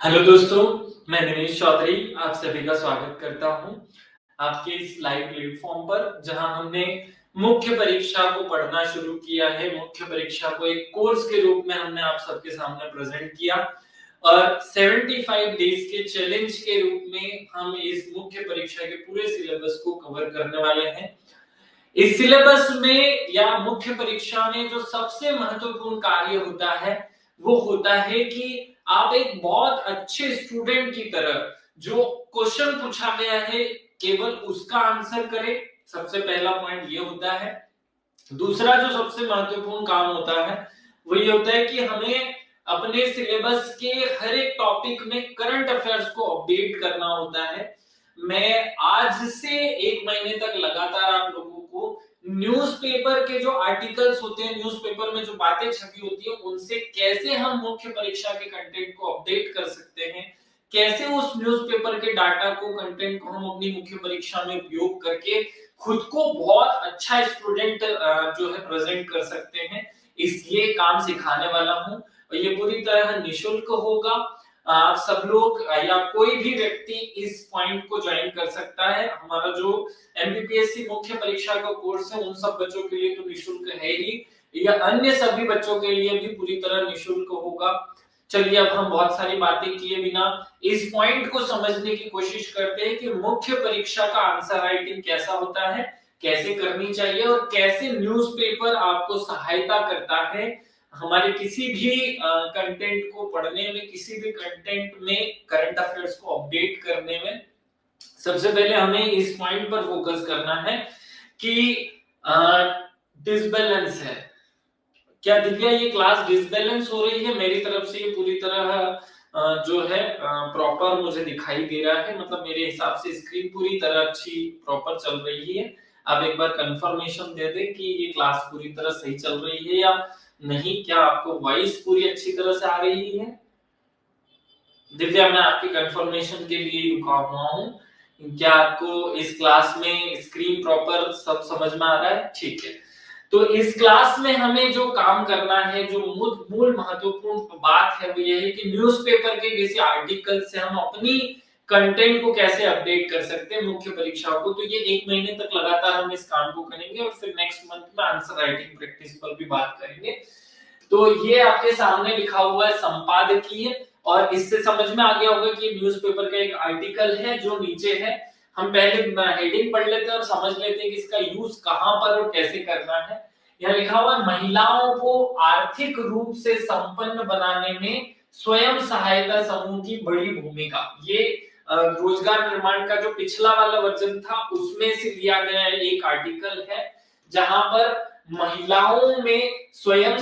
Hello दोस्तों, मैं दिनेश चौधरी आप सभी का स्वागत करता हूं आपके इस लाइव प्लेटफॉर्म पर, जहां हमने मुख्य परीक्षा को पढ़ना शुरू किया है। मुख्य परीक्षा को एक कोर्स के रूप में हमने आप सबके सामने प्रेजेंट किया और 75 डेज के चैलेंज के रूप में हम इस मुख्य परीक्षा के पूरे सिलेबस को कवर करने वाले हैं। इस सिलेबस में या मुख्य परीक्षा में जो सबसे महत्वपूर्ण कार्य होता है वो होता है कि आप एक बहुत अच्छे स्टूडेंट की तरह जो क्वेश्चन पूछा गया है केवल उसका आंसर करें। सबसे पहला पॉइंट ये होता है। दूसरा जो सबसे महत्वपूर्ण काम होता है वो ये होता है कि हमें अपने सिलेबस के हर एक टॉपिक में करंट अफेयर्स को अपडेट करना होता है। मैं आज से एक महीने तक लगातार आप लोगों को न्यूज़पेपर के जो आर्टिकल्स होते हैं, न्यूज़पेपर में जो बातें छपी होती है, उनसे कैसे हम मुख्य परीक्षा के कंटेंट को अपडेट कर सकते हैं, कैसे उस न्यूज़पेपर के डाटा को, कंटेंट को हम अपनी मुख्य परीक्षा में उपयोग करके खुद को बहुत अच्छा स्टूडेंट जो है प्रेजेंट कर सकते हैं, इसलिए काम सिखाने वाला हूं। और ये पूरी तरह निशुल्क होगा। आप सब लोग या कोई भी व्यक्ति इस पॉइंट को ज्वाइन कर सकता है। हमारा जो एमपीपीएससी मुख्य परीक्षा का कोर्स है उन सब बच्चों के लिए तो निशुल्क है ही, या अन्य सभी बच्चों के लिए भी पूरी तरह निशुल्क होगा। चलिए, अब हम बहुत सारी बातें किए बिना इस पॉइंट को समझने की कोशिश करते हैं कि मुख्य परीक्षा का आंसर राइटिंग कैसा होता है, कैसे करनी चाहिए और कैसे न्यूज़पेपर आपको सहायता करता है हमारे किसी भी कंटेंट को पढ़ने में, किसी भी कंटेंट में करंट अफेयर्स को अपडेट करने में। सबसे पहले हमें इस पॉइंट पर फोकस करना है कि डिसबैलेंस है क्या दिव्या, ये क्लास डिसबैलेंस हो रही है? मेरी तरफ से ये पूरी तरह जो है प्रॉपर मुझे दिखाई दे रहा है, मतलब मेरे हिसाब से स्क्रीन पूरी तरह अच्छी प्रॉपर चल रही है। आप एक बार कंफर्मेशन दे दें कि ये क्लास पूरी तरह सही चल रही है या नहीं। क्या आपको वॉइस पूरी अच्छी तरह से आ रही है? दिव्या, मैं आपके कंफर्मेशन के लिए रुका हुआ हूँ। क्या आपको इस क्लास में स्क्रीन प्रॉपर सब समझ में आ रहा है? ठीक है। तो इस क्लास में हमें जो काम करना है, जो मूल महत्वपूर्ण बात है वो ये है कि न्यूज़पेपर के किसी आर्टिकल से हम अपनी कंटेंट को कैसे अपडेट कर सकते हैं मुख्य परीक्षाओं को। तो ये एक महीने तक लगातार हम इस काम को करेंगे और फिर नेक्स्ट मंथ में आंसर राइटिंग प्रैक्टिस पर भी बात करेंगे। तो ये आपके सामने लिखा हुआ है संपादकीय, और इससे समझ में आ गया होगा कि न्यूज़पेपर का एक आर्टिकल है जो नीचे है। हम पहले हेडिंग पढ़ लेते हैं और समझ लेते हैं कि इसका यूज कहां पर और कैसे करना है। यहाँ लिखा हुआ है, महिलाओं को आर्थिक रूप से संपन्न बनाने में स्वयं सहायता समूह की बड़ी भूमिका। ये रोजगार निर्माण का जो पिछला वाला वर्जन था उसमें से लिया गया एक आर्टिकल है, जहां पर महिलाओं में स्वयं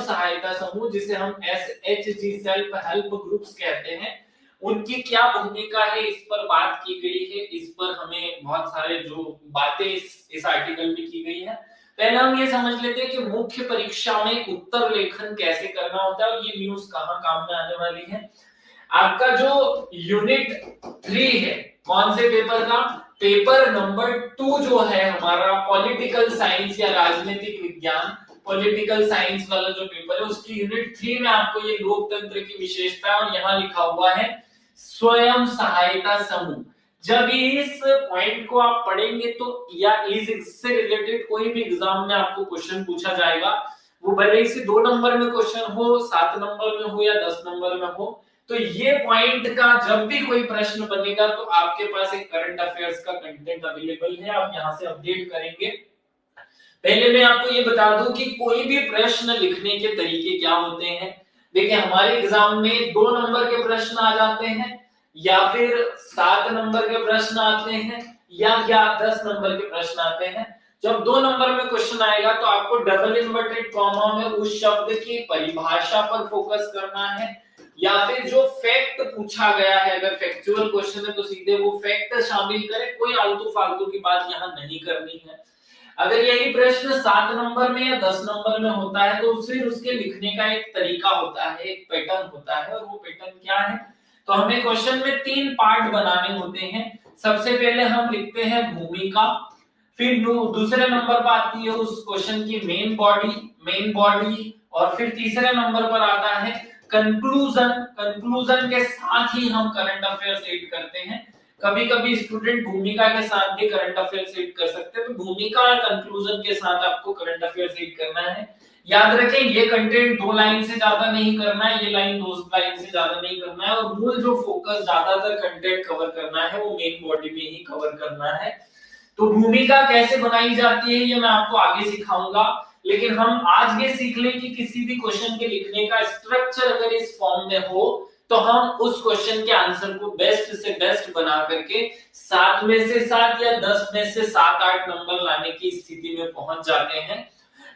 सहायता समूह, जिसे हम SHG सेल्फ हेल्प ग्रुप्स कहते हैं, उनकी क्या भूमिका है इस पर बात की गई है। इस पर हमें बहुत सारे जो बातें इस आर्टिकल में की गई है। पहले हम ये समझ लेते हैं कि मुख्य परीक्षा में उत्तर लेखन कैसे करना होता है और ये न्यूज कहाँ काम में आने वाली है। आपका जो यूनिट 3 है, कौन से पेपर का? पेपर नंबर 2 जो है हमारा पॉलिटिकल साइंस या राजनीतिक विज्ञान, पॉलिटिकल साइंस वाला जो पेपर है उसकी यूनिट 3 में आपको ये लोकतंत्र की विशेषता, और यहाँ लिखा हुआ है स्वयं सहायता समूह। जब इस पॉइंट को आप पढ़ेंगे तो या इससे रिलेटेड कोई भी एग्जाम में आपको क्वेश्चन पूछा जाएगा, वो भले ही से 2 नंबर में क्वेश्चन हो, 7 नंबर में हो या 10 नंबर में हो, तो ये पॉइंट का जब भी कोई प्रश्न बनेगा तो आपके पास एक करंट अफेयर्स का कंटेंट अवेलेबल है, आप यहां से अपडेट करेंगे। पहले मैं आपको ये बता दूं कि कोई भी प्रश्न लिखने के तरीके क्या होते हैं। देखिए, हमारे एग्जाम में 2 नंबर के प्रश्न आ जाते हैं, या फिर 7 नंबर के प्रश्न आते हैं, या 10 नंबर के प्रश्न आते हैं। जब 2 नंबर में क्वेश्चन आएगा तो आपको डबल इन्वर्टेड कॉमा में उस शब्द की परिभाषा पर फोकस करना है, या फिर जो फैक्ट पूछा गया है, अगर फैक्चुअल क्वेश्चन है तो सीधे वो फैक्ट शामिल करें, कोई आलतू फालतू की बात यहाँ नहीं करनी है। अगर यही प्रश्न 7 नंबर में या 10 नंबर में होता है तो फिर उसके लिखने का एक तरीका होता है, एक पैटर्न होता है, और वो पैटर्न क्या है? तो हमें क्वेश्चन में 3 पार्ट बनाने होते हैं। सबसे पहले हम लिखते हैं भूमिका, फिर दूसरे नंबर पर आती है उस क्वेश्चन की मेन बॉडी, और फिर तीसरे नंबर पर आता है कंक्लूजन के साथ ही हम करंट अफेयर्स एड करते हैं। कभी कभी स्टूडेंट भूमिका के साथ भी करंट अफेयर्स एड कर सकते हैं, तो भूमिका और कंक्लूजन के साथ आपको करंट अफेयर्स एड करना है। याद रखें, ये कंटेंट 2 लाइन से ज्यादा नहीं करना है, ये लाइन 2 लाइन से ज्यादा नहीं करना है, और मूल जो फोकस ज्यादातर कंटेंट कवर करना है वो मेन बॉडी में ही कवर करना है। तो भूमिका कैसे बनाई जाती है ये मैं आपको आगे सिखाऊंगा, लेकिन हम आज ये सीख लें कि किसी भी क्वेश्चन के लिखने का स्ट्रक्चर अगर इस फॉर्म में हो तो हम उस क्वेश्चन के आंसर को बेस्ट से बेस्ट बना करके 7 में से 7 या 10 में से 7-8 नंबर लाने की स्थिति में पहुंच जाते हैं।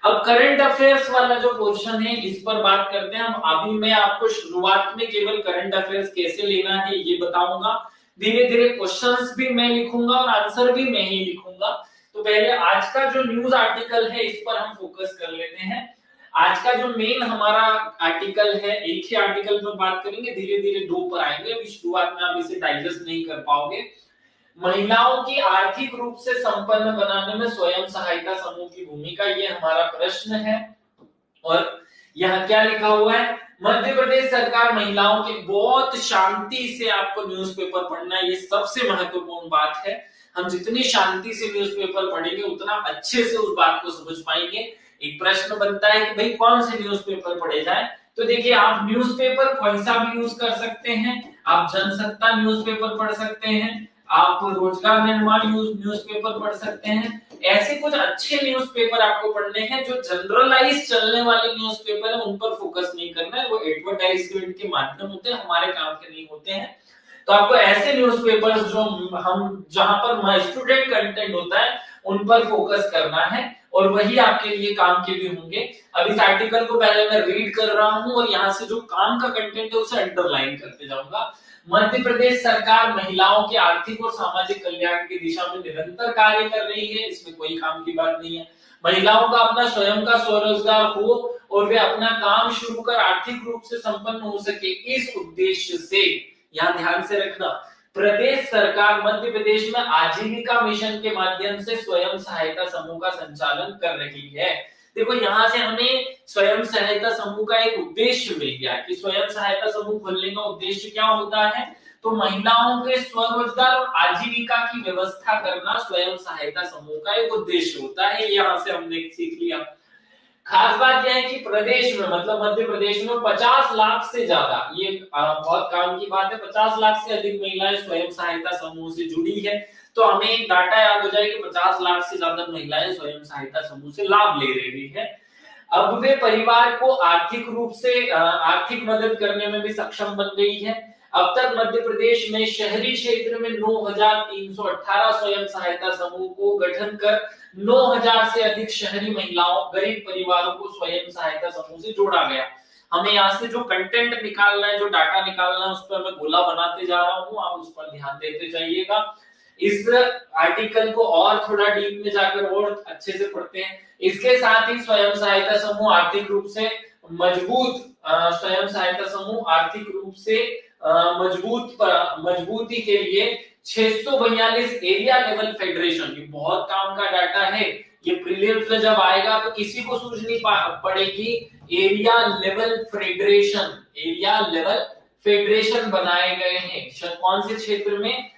अब करंट अफेयर्स वाला जो क्वेश्चन है इस पर बात करते हैं हम। अभी मैं आपको शुरुआत में केवल करंट अफेयर्स कैसे लेना है ये बताऊंगा, धीरे धीरे क्वेश्चंस भी मैं लिखूंगा और आंसर भी मैं ही लिखूंगा। तो पहले आज का जो न्यूज आर्टिकल है इस पर हम फोकस कर लेते हैं। आज का जो मेन हमारा आर्टिकल है, एक ही आर्टिकल पर बात करेंगे, धीरे धीरे 2 पर आएंगे, अभी शुरुआत में आप इसे डाइजेस्ट नहीं कर पाओगे। महिलाओं की आर्थिक रूप से संपन्न बनाने में स्वयं सहायता समूह की भूमिका, ये हमारा प्रश्न है। और यहाँ क्या लिखा हुआ है, मध्य प्रदेश सरकार महिलाओं के, बहुत शांति से आपको न्यूज़पेपर पढ़ना है, ये सबसे महत्वपूर्ण बात है। हम जितनी शांति से न्यूज़पेपर पढ़ेंगे उतना अच्छे से उस बात को समझ पाएंगे। एक प्रश्न बनता है कि भाई कौन से न्यूज़पेपर पढ़े जाए, तो देखिए आप न्यूज़पेपर कोई सा भी यूज कर सकते हैं। आप जनसत्ता न्यूज़पेपर पढ़ सकते हैं, आप रोजगार निर्माण न्यूज़पेपर पढ़ सकते हैं। ऐसे कुछ अच्छे न्यूज़पेपर आपको पढ़ने हैं, जो जनरलाइज चलने वाले न्यूज़पेपर है उन पर फोकस नहीं करना है, वो एडवर्टाइजमेंट के माध्यम होते हैं, हमारे काम के नहीं होते हैं। तो आपको ऐसे न्यूज़पेपर्स जो हम जहां पर स्टूडेंट कंटेंट होता है उन पर फोकस करना है, और वही आपके लिए काम के भी होंगे। अब इस आर्टिकल को पहले मैं रीड कर रहा हूं और यहाँ से जो काम का कंटेंट है उसे अंडरलाइन करते जाऊंगा। मध्य प्रदेश सरकार महिलाओं के आर्थिक और सामाजिक कल्याण की दिशा में निरंतर कार्य कर रही है, इसमें कोई काम की बात नहीं है। महिलाओं का अपना स्वयं का स्वरोजगार हो और वे अपना काम शुरू कर आर्थिक रूप से संपन्न हो सके, इस उद्देश्य से, यहाँ ध्यान से रखना, प्रदेश सरकार मध्य प्रदेश में आजीविका मिशन के माध्यम से स्वयं सहायता समूह का संचालन कर रही है। देखो यहाँ से हमें स्वयं सहायता समूह का एक उद्देश्य मिल गया कि स्वयं सहायता समूह खोलने का उद्देश्य क्या होता है, तो महिलाओं के स्वरोजगार और आजीविका की व्यवस्था करना स्वयं सहायता समूह का एक उद्देश्य होता है। यहाँ से हमने सीख लिया। खास बात यह है कि प्रदेश में, मतलब मध्य प्रदेश में 50 लाख से ज्यादा, ये बहुत काम की बात है, 50 लाख से अधिक महिलाएं स्वयं सहायता समूह से जुड़ी है। तो हमें एक डाटा याद हो जाए कि 50 लाख से ज्यादा महिलाएं स्वयं सहायता समूह से लाभ ले रही है। अब वे परिवार को आर्थिक रूप से आर्थिक मदद करने में भी सक्षम बन गई है। अब तक मध्य प्रदेश में शहरी क्षेत्र में 9,318 स्वयं सहायता समूह को गठन कर 9,000 से अधिक शहरी महिलाओं, गरीब परिवारों को स्वयं सहायता समूह से जोड़ा गया। हमें यहाँ से जो कंटेंट निकालना है, जो डाटा निकालना है, उस पर मैं गोला बनाते जा रहा हूँ, आप उस पर ध्यान देते जाइएगा। इस आर्टिकल को और थोड़ा डीप में जाकर और अच्छे से पढ़ते हैं। इसके साथ ही स्वयं सहायता समूह आर्थिक रूप से मजबूत, स्वयं सहायता समूह आर्थिक रूप से मजबूती के लिए 642 एरिया लेवल फेडरेशन, ये बहुत काम का डाटा है, ये प्रीलिम्स में जब आएगा तो किसी को सूझनी पड़ेगी। एरिया लेवल फेडरेशन बनाए गए हैं। कौन से क्षेत्र में,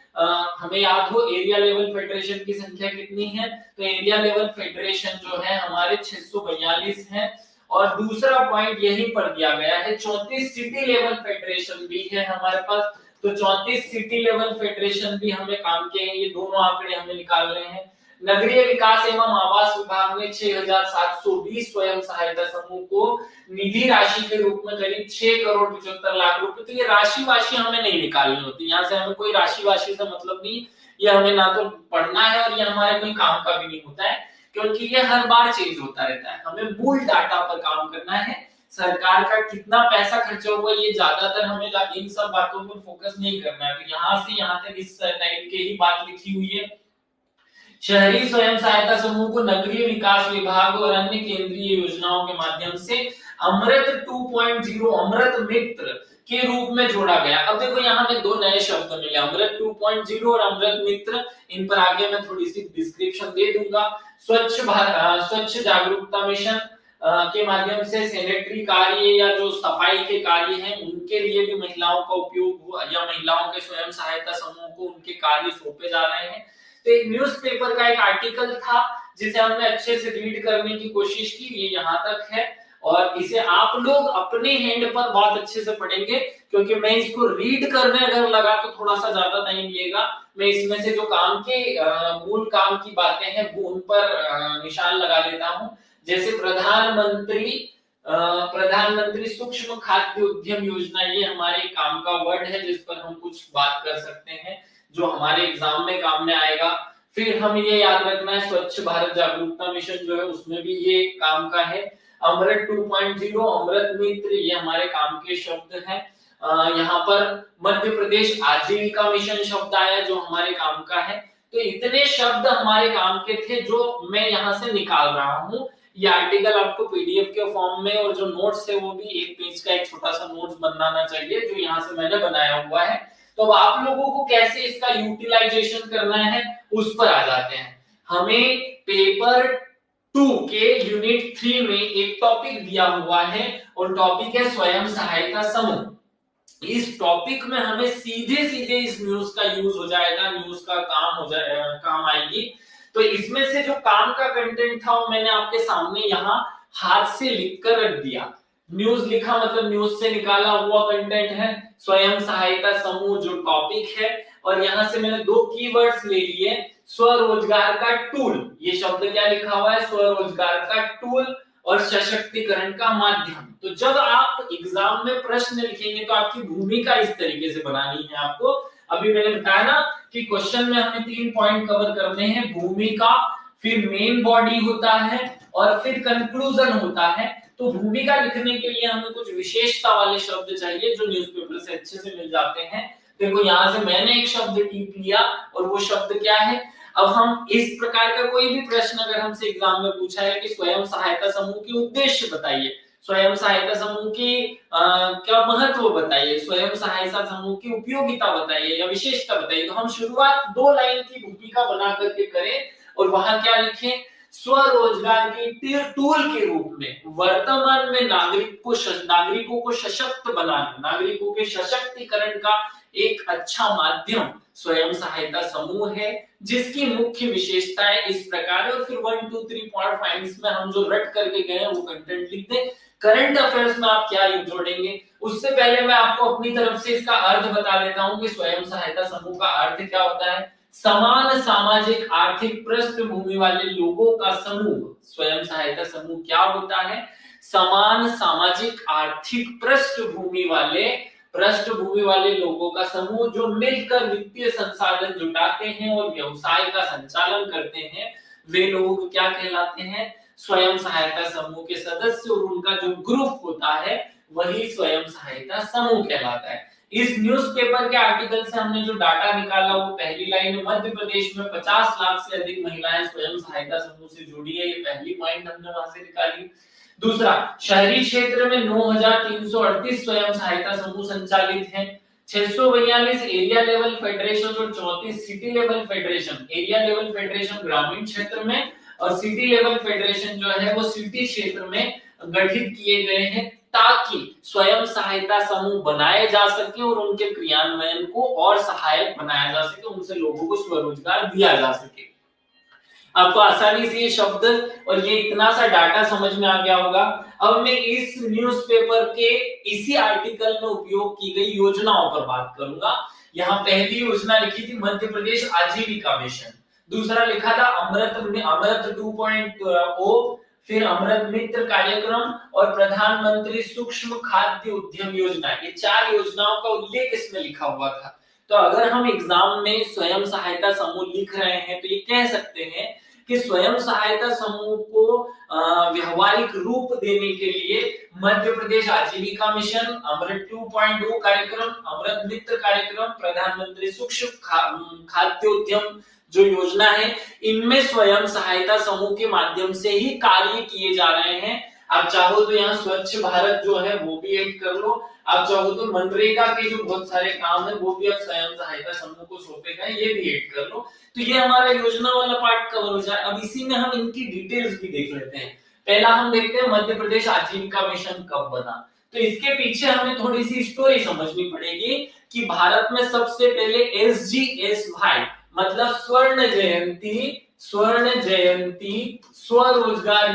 हमें याद हो एरिया लेवल फेडरेशन की संख्या कितनी है, तो एरिया लेवल फेडरेशन जो है हमारे 642 है। और दूसरा पॉइंट यही पर दिया गया है, 34 सिटी लेवल फेडरेशन भी है हमारे पास, तो 34 सिटी लेवल फेडरेशन भी हमें काम के हैं, ये दोनों आंकड़े हमें निकालने हैं। नगरीय विकास एवं आवास विभाग ने 6,720 स्वयं सहायता समूह को निधि राशि के रूप में करीब 6 करोड़ 75 लाख रुपए, तो ये राशि हमें नहीं निकालनी होती, यहाँ से हमें कोई राशि से मतलब नहीं, ये हमें ना तो पढ़ना है और ये हमारे कोई काम का भी नहीं होता है, क्योंकि ये हर बार चेंज होता रहता है। हमें मूल डाटा पर काम करना है, सरकार का कितना पैसा खर्चा हुआ ये ज्यादातर हमें इन सब बातों पर फोकस नहीं करना है। तो यहाँ से यहाँ तक इस टाइप की ही बात लिखी हुई है। शहरी स्वयं सहायता समूह को नगरीय विकास विभाग और अन्य केंद्रीय योजनाओं के माध्यम से अमृत 2.0 अमृत मित्र के रूप में जोड़ा गया। अब देखो यहाँ में 2 नए शब्द मिले, अमृत 2.0 और अमृत मित्र, इन पर आगे मैं थोड़ी सी डिस्क्रिप्शन दे दूंगा। स्वच्छ जागरूकता मिशन, के माध्यम से सैनिटरी कार्य या जो सफाई के कार्य हैं उनके लिए भी महिलाओं का उपयोग हुआ या महिलाओं के स्वयं सहायता समूह को उनके कार्य सौंपे जा रहे हैं। तो एक न्यूज़पेपर का एक आर्टिकल था जिसे हमने अच्छे से रीड करने की कोशिश की, ये यहाँ तक है और इसे आप लोग अपने हैंड पर बहुत अच्छे से पढ़ेंगे क्योंकि मैं इसको रीड करने अगर लगा तो थोड़ा सा ज्यादा टाइम लेगा। मैं इसमें से जो काम के मूल काम की बातें हैं वो उन पर निशान लगा देता हूं। जैसे प्रधानमंत्री सूक्ष्म खाद्य उद्यम योजना, ये हमारे काम का वर्ड है जिस पर हम कुछ बात कर सकते हैं जो हमारे एग्जाम में काम में आएगा। फिर हम ये याद रखना है स्वच्छ भारत जागरूकता मिशन जो है उसमें भी ये काम का है। अमृत 2.0, अमृत मित्र, ये हमारे काम के शब्द हैं। यहाँ पर मध्य प्रदेश आजीविका मिशन शब्द आया जो हमारे काम का है। तो इतने शब्द हमारे काम के थे जो मैं यहाँ से निकाल रहा हूँ। ये आर्टिकल आपको पीडीएफ के फॉर्म में और जो नोट्स है वो भी एक पेज का एक छोटा सा नोट्स बनाना चाहिए जो यहाँ से मैंने बनाया हुआ है। तो अब आप लोगों को कैसे इसका यूटिलाइजेशन करना है उस पर आ जाते हैं। हमें पेपर 2 के यूनिट 3 में एक टॉपिक दिया हुआ है और टॉपिक है स्वयं सहायता समूह। इस टॉपिक में हमें सीधे सीधे इस न्यूज का यूज हो जाएगा, न्यूज का काम आएगी। तो इसमें से जो काम का कंटेंट था वो मैंने आपके सामने यहाँ हाथ से लिखकर रख दिया। न्यूज लिखा मतलब न्यूज से निकाला हुआ कंटेंट है, स्वयं सहायता समूह जो टॉपिक है। और यहाँ से मैंने 2 कीवर्ड्स ले लिए, स्वरोजगार का टूल, ये शब्द क्या लिखा हुआ है, स्वरोजगार का टूल, और सशक्तिकरण का माध्यम। तो जब आप एग्जाम में प्रश्न लिखेंगे तो आपकी भूमिका इस तरीके से बनानी है आपको। अभी मैंने बताया ना कि क्वेश्चन में हमें 3 पॉइंट कवर करने हैं, भूमिका, फिर मेन बॉडी होता है और फिर कंक्लूजन होता है। तो भूमिका लिखने के लिए हमें कुछ विशेषता वाले शब्द चाहिए जो न्यूज़पेपर से अच्छे से मिल जाते हैं। देखो यहाँ से मैंने एक शब्द टिप लिया और वो शब्द क्या है। अब हम इस प्रकार का कोई भी प्रश्न अगर हमसे एग्जाम में पूछा है कि स्वयं सहायता समूह के उद्देश्य बताइए, स्वयं सहायता समूह की क्या महत्व बताइए, स्वयं सहायता समूह की उपयोगिता बताइए या विशेषता बताइए, तो हम शुरुआत 2 लाइन की भूमिका बना करके करें और वहां क्या लिखें, स्वरोजगार के टूल के रूप में वर्तमान में नागरिकों को सशक्त बनाना, नागरिकों के सशक्तिकरण का एक अच्छा माध्यम स्वयं सहायता समूह है जिसकी मुख्य विशेषताएं इस प्रकार है। और फिर 1 2 3 पॉइंट्स में हम जो रट करके गए हैं वो कंटेंट लिख दें। करंट अफेयर्स में आप क्या जोड़ेंगे, उससे पहले मैं आपको अपनी तरफ से इसका अर्थ बता देता हूं कि स्वयं सहायता समूह का अर्थ क्या होता है। समान सामाजिक आर्थिक पृष्ठभूमि वाले लोगों का समूह, स्वयं सहायता समूह क्या होता है, समान सामाजिक आर्थिक पृष्ठभूमि वाले लोगों का समूह जो मिलकर वित्तीय संसाधन जुटाते हैं और व्यवसाय का संचालन करते हैं, वे लोग क्या कहलाते हैं, स्वयं सहायता समूह के सदस्य, और उनका जो ग्रुप होता है वही स्वयं सहायता समूह कहलाता है। इस न्यूज़पेपर के आर्टिकल से हमने जो डाटा निकाला वो पहली लाइन, मध्य प्रदेश में 50 लाख से अधिक महिलाएं स्वयं सहायता समूह से जुड़ी है, ये पहली पॉइंट हमने वहां से निकाली। दूसरा, शहरी क्षेत्र में 9338 स्वयं सहायता समूह संचालित हैं, 642 एरिया लेवल फेडरेशन और 34 city level federation, area level federation ग्रामीण क्षेत्र में और सिटी लेवल फेडरेशन जो है वो सिटी क्षेत्र में गठित किए गए हैं ताकि स्वयं सहायता समूह बनाए जा सके और उनके क्रियान्वयन को और सहायक बनाया जा सके, उनसे लोगों को स्वरोजगार दिया जा सके। आपको आसानी से ये शब्द और ये इतना सा डाटा समझ में आ गया होगा। अब मैं इस न्यूज़पेपर के इसी आर्टिकल में उपयोग की गई योजनाओं पर बात करूंगा। यहाँ पहली योजना लिखी थी मध्य प्रदेश आजीविका मिशन, दूसरा लिखा था अमृत 2.0, फिर अमृत मित्र कार्यक्रम और प्रधानमंत्री सूक्ष्म खाद्य उद्यम योजना, ये 4 योजनाओं का उल्लेख इसमें लिखा हुआ था। तो अगर हम एग्जाम में स्वयं सहायता समूह लिख रहे हैं तो ये कह सकते हैं कि स्वयं सहायता समूह को व्यवहारिक रूप देने के लिए मध्य प्रदेश आजीविका मिशन, अमृत 2.0 कार्यक्रम, अमृत मित्र कार्यक्रम, प्रधानमंत्री सूक्ष्म खाद्य उद्यम जो योजना है, इनमें स्वयं सहायता समूह के माध्यम से ही कार्य किए जा रहे हैं। आप चाहो तो यहाँ स्वच्छ भारत जो है वो भी ऐड कर लो, आप चाहो तो मनरेगा के जो बहुत सारे काम है वो भी आप स्वयं सहायता समूह को सौंपे गए, ये भी ऐड कर लो। तो ये हमारा योजना वाला पार्ट कवर हो जाए। अब इसी में हम इनकी डिटेल्स भी देख लेते हैं। पहला हम देखते हैं मध्य प्रदेश आजीविका मिशन कब बना। तो इसके पीछे हमें थोड़ी सी स्टोरी समझनी पड़ेगी कि भारत में सबसे पहले SGSY मतलब स्वर्ण जयंती स्वरोजगार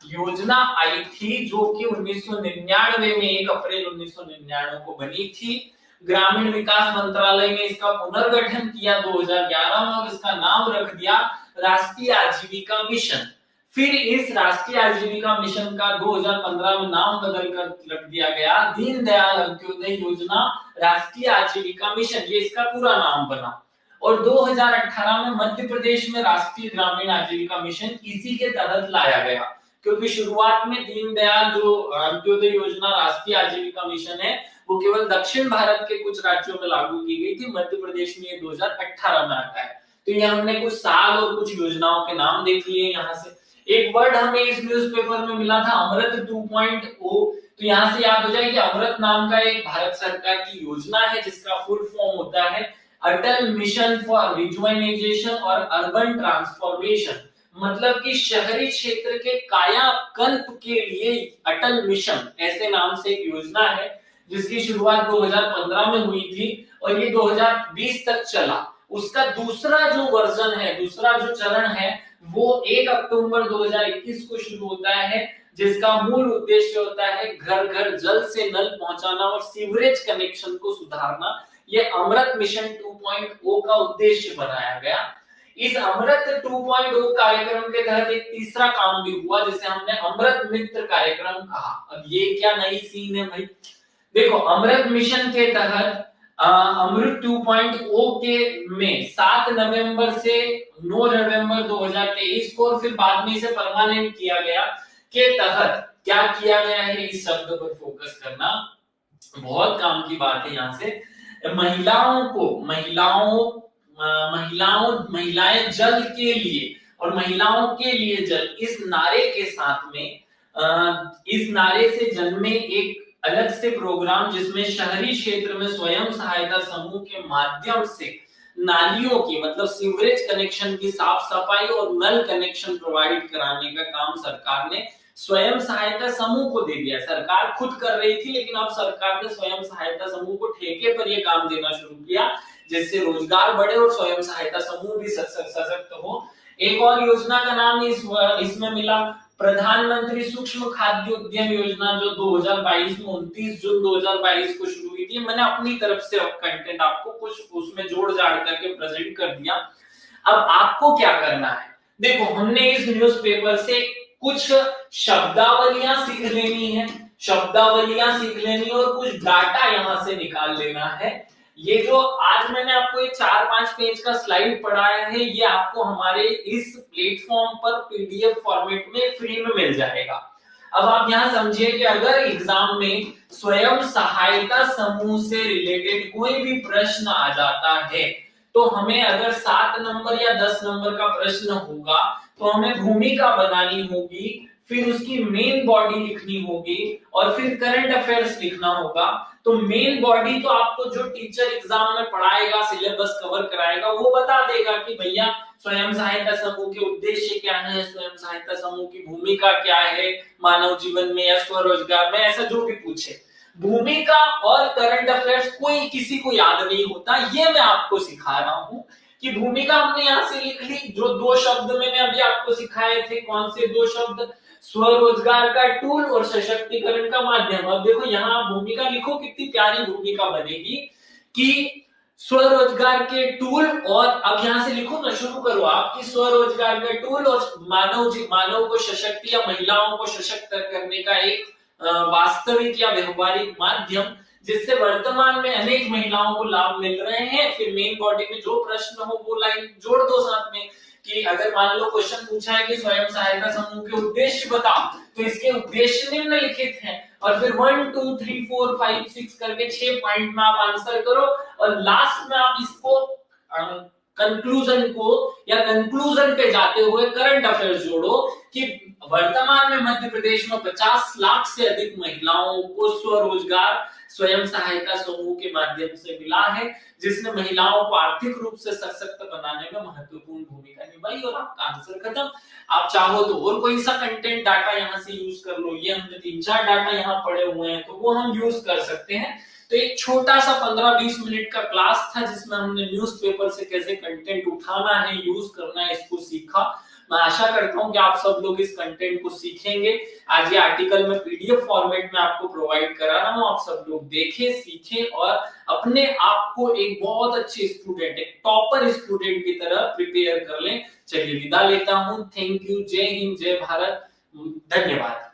योजना आई थी, जो कि 1999 में 1 अप्रैल 1999 को बनी थी। ग्रामीण विकास मंत्रालय ने इसका पुनर्गठन किया 2011 में और इसका नाम रख दिया राष्ट्रीय आजीविका मिशन। फिर इस राष्ट्रीय आजीविका मिशन का 2015 में नाम बदलकर रख दिया गया दीनदयाल अंत्योदय योजना राष्ट्रीय आजीविका मिशन, ये इसका पूरा नाम बना। और 2018 में मध्य प्रदेश में राष्ट्रीय ग्रामीण आजीविका मिशन इसी के तहत लाया गया, क्योंकि शुरुआत में दीनदयाल जो अंत्योदय योजना राष्ट्रीय आजीविका मिशन है वो केवल दक्षिण भारत के कुछ राज्यों में लागू की गई थी, मध्य प्रदेश में ये 2018 में आता है। तो ये हमने कुछ साल और कुछ योजनाओं के नाम देख लिए। यहाँ से एक वर्ड हमें इस न्यूज़पेपर में मिला था अमृत 2.0, तो यहाँ से याद हो जाए कि अमृत नाम का एक भारत सरकार की योजना है जिसका फुल फॉर्म होता है अटल मिशन फॉर रिजुवेनाइजेशन और अर्बन ट्रांसफॉर्मेशन। मतलब कि शहरी क्षेत्र के कायाकल्प के लिए अटल मिशन ऐसे नाम से एक योजना है जिसकी शुरुआत 2015 में हुई थी और ये 2020 तक चला। उसका दूसरा जो वर्जन है, दूसरा जो चरण है वो 1 अक्टूबर 2021 को शुरू होता है, जिसका मूल उद्देश्य होता है घर घर जल से नल पहुंचाना और सीवरेज कनेक्शन को सुधारना। ये अमृत मिशन 2.0 का उद्देश्य बनाया गया। इस अमृत 2.0 कार्यक्रम के तहत एक तीसरा काम भी हुआ जिसे हमने अमृत मित्र कार्यक्रम कहा। अब ये क्या नई सीन है भाई, देखो अमृत मिशन के तहत अमृत 2.0 के में 7 नवंबर से 9 नवंबर 2023 को और फिर बाद में इसे परमानेंट किया गया के तहत क्या किया गया है, इस शब्द पर फोकस करना बहुत काम की बात है। यहाँ से महिलाएं जल के लिए और महिलाओं के लिए जल, इस नारे के साथ में इस नारे से जन्मे एक अलग से प्रोग्राम जिसमें शहरी क्षेत्र में स्वयं सहायता समूह के माध्यम से नालियों की मतलब सीवरेज कनेक्शन की साफ सफाई और नल कनेक्शन प्रोवाइड कराने का काम सरकार ने स्वयं सहायता समूह को दे दिया। सरकार खुद कर रही थी लेकिन अब सरकार ने स्वयं सहायता समूह को ठेके पर यह काम देना शुरू किया, जिससे रोजगार बढ़े और स्वयं सहायता समूह भी सशक्त हो। एक और योजना का नाम इसमें मिला प्रधानमंत्री सूक्ष्म खाद्य उद्यम योजना, जो 2022 में 29 जून 2022 को शुरू हुई थी। मैंने अपनी तरफ से कंटेंट आपको कुछ उसमें जोड़ जाड़ करके प्रेजेंट कर दिया। अब आपको क्या करना है, देखो हमने इस न्यूज़पेपर से कुछ शब्दावलियां सीख लेनी है, और कुछ डाटा यहां से निकाल लेना है। ये जो आज मैंने आपको एक 4-5 पेज का स्लाइड पढ़ाया है ये आपको हमारे इस प्लेटफॉर्म पर पीडीएफ फॉर्मेट में फ्री में मिल जाएगा। अब आप यहाँ समझिए कि अगर एग्जाम में स्वयं सहायता समूह से रिलेटेड कोई भी प्रश्न आ जाता है तो हमें अगर 7 नंबर या 10 नंबर का प्रश्न होगा तो हमें भूमिका बनानी होगी, फिर उसकी मेन बॉडी लिखनी होगी और फिर करंट अफेयर्स लिखना होगा। तो मेन बॉडी तो आपको जो टीचर एग्जाम में पढ़ाएगा, सिलेबस कवर कराएगा, वो बता देगा कि भैया स्वयं सहायता समूह के उद्देश्य क्या है, स्वयं सहायता समूह की भूमिका क्या है मानव जीवन में या स्वरोजगार में, ऐसा जो भी पूछे। भूमिका और करंट अफेयर्स कोई किसी को याद नहीं होता, ये मैं आपको सिखा रहा हूं कि भूमिका हमने यहां से लिख ली। जो 2 शब्द मैंने अभी आपको सिखाए थे, कौन से 2 शब्द, स्वरोजगार का टूल और सशक्तिकरण का माध्यम। अब देखो यहाँ भूमिका लिखो, कितनी प्यारी भूमिका बनेगी कि स्वरोजगार के टूल, और अब यहां से लिखो ना, शुरू करो आप कि स्वरोजगार का टूल और मानव को सशक्त या महिलाओं को सशक्त करने का एक वास्तविक या व्यवहारिक माध्यम जिससे वर्तमान में अनेक महिलाओं को लाभ मिल रहे हैं। फिर मेन बॉडी में जो प्रश्न हो वो लाइन जोड़ दो साथ में कि अगर मान लो क्वेश्चन पूछा है कि स्वयं सहायता समूह के उद्देश्य बताओ, तो इसके उद्देश्य निम्नलिखित हैं और फिर 1 2 3 4 5 6 करके 6 पॉइंट में आप आंसर करो और लास्ट में आप इसको कंक्लूजन पे जाते हुए करंट अफेयर्स जोड़ो कि वर्तमान में मध्य प्रदेश में 50 लाख से अधिक महिलाओं को स्वरोजगार स्वयं सहायता समूह के माध्यम से मिला है, जिसने महिलाओं को आर्थिक रूप से सशक्त बनाने में महत्वपूर्ण भूमिका नहीं भाई, और आपका आंसर खत्म। आप चाहो तो और कोई सा कंटेंट डाटा यहाँ से यूज कर लो, ये हमने 3-4 डाटा यहाँ पड़े हुए हैं तो वो हम यूज कर सकते हैं। तो एक छोटा सा 15-20 मिनट का क्लास था जिसमें हमने न्यूज़पेपर से कैसे कंटेंट उठाना है, यूज करना है, इसको सीखा। मैं आशा करता हूं कि आप सब लोग इस कंटेंट को सीखेंगे। आज ये आर्टिकल मैं पीडीएफ फॉर्मेट में आपको प्रोवाइड करा रहा हूं, आप सब लोग देखें, सीखें और अपने आप को एक बहुत अच्छे स्टूडेंट, एक टॉपर स्टूडेंट की तरह प्रिपेयर कर लें। चलिए विदा लेता हूं। Thank you. जय हिंद, जय भारत, धन्यवाद।